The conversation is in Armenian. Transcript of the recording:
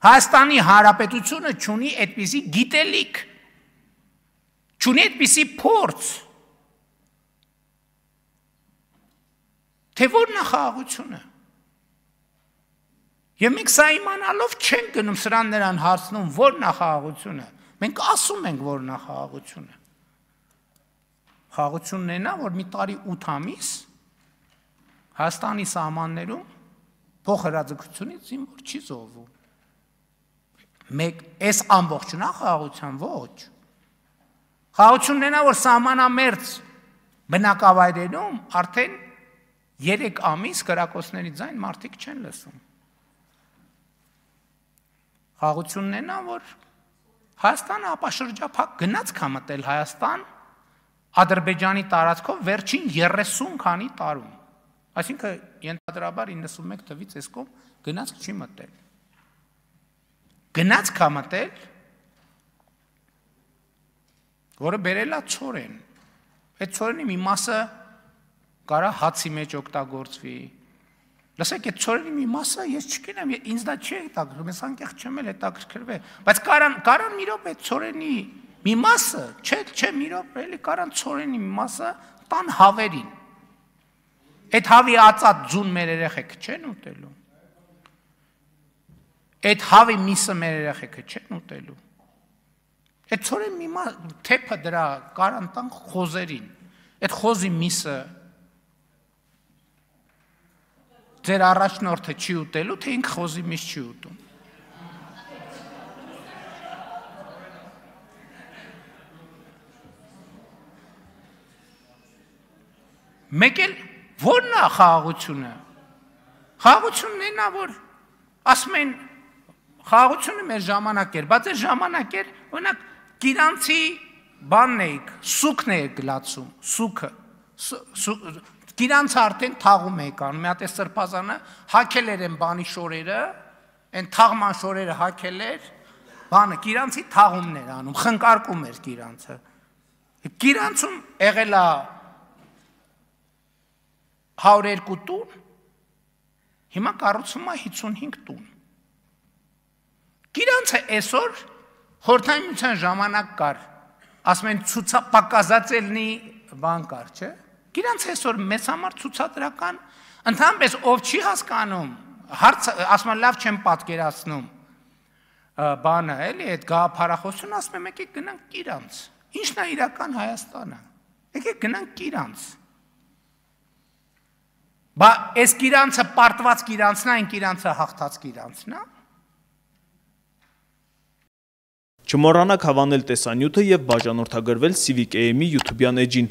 Հայաստանի Հանրապետությունը չունի այդպիսի գիտելիք, չունի այդպիսի փորձ, թե որ նախագահությունը։ Եվ մենք սա իմանալով չենք գնում սրան նրան հարցնում, որ նախագահությունը։ Մենք ասում ենք, որ նախագահությունը։ Խաղաղությունն է նա, որ մի տարի 8 ամիս Հայաստանի սահմաններում փոխհրաձգությունից զինվոր չի զոհվում։ Մեկ այս ամբողջ նախագահության ոչ։ Խաղաղությունն է նա, որ սահմանամերձ բնակավայրերում արդեն 3 ամիս կրակոցների ձայն մարդիկ չեն լսում։ Խաղաղությունն է նա, որ Հայաստանը ապաշրջափակ գնաց կամտել Հայաստան Ադրբեջանի տարածքով վերջին 30 քանի տարում։ Այսինքն ենթադրաբար 91 թվից այս կողմ գնաց չի մտել։ Գնաց կամտել, որը բերել է ցորեն։ Այդ ցորենի մի մասը կարա հացի մեջ օգտագործվի։ Լսեք, այդ ցորենի մի մասը ես չգիտեմ, ինձ դա չի հետաքրքրում, ես անկեղծ չեմ էլ հետաքրքրվել, բայց կարան մի րոպե այդ ցորենի մի մասը, չէ, մի րոպե, էլի կարան ցորենի մի մասը տան հավերին։ Այդ հավի ածած ձուն մեր երեխեքը չեն ուտելու։ Այդ հավի միսը մեր երեխեքը չեն ուտելու։ Այդ ցորեն մի թեփը դրա կարան տան խոզերին։ Այդ խոզի միսը ձեր առաջնորդը չի ուտելու, թե ինքը խոզի միս չի ուտում։ Մեկ էլ որն է խաղաղությունը։ Խաղաղությունն է նա, որ ասում են խաղաղությունը մեր ժամանակ էր, բայց այդ ժամանակ էր, օրինակ գիրանցի բանն էիք, սուքն էիք գլացում, սուքը, գիրանցը արդեն թաղում էիք անում, մի հատ է սրբազանը հակել էր են բանի շորերը, են թաղման շորերը հակել էր, բանը գիրանցի թաղումն էր անում, խնկարկում էր գիրանցը։ Գիրանցում եղել է 102 տուն, հիմա կառուցվում է 55 տուն։ Գիրանցը այսօր Խորհրդային Միության ժամանակ կար, ասում են պակասածելնի բան կար, չէ՞։ Գիրանցը այսօր մեծ համար ցուցադրական, ընդհանրապես ով չի հասկանում, ասում են լավ չեմ պատկերացնում, բանը էլի այդ գաղափարախոսությունը, ասում եմ եկեք գնանք Գիրանց։ Ինչն է իրական Հայաստանը։ Եկեք գնանք Գիրանց։ Բա այս Գիրանցը պարտված Գիրանցն է, այն Գիրանցը հաղթած Գիրանցն է։ Չմոռանաք հավանել տեսանյութը և բաժանորդագրվել Civic AM-ի YouTube-յան էջին։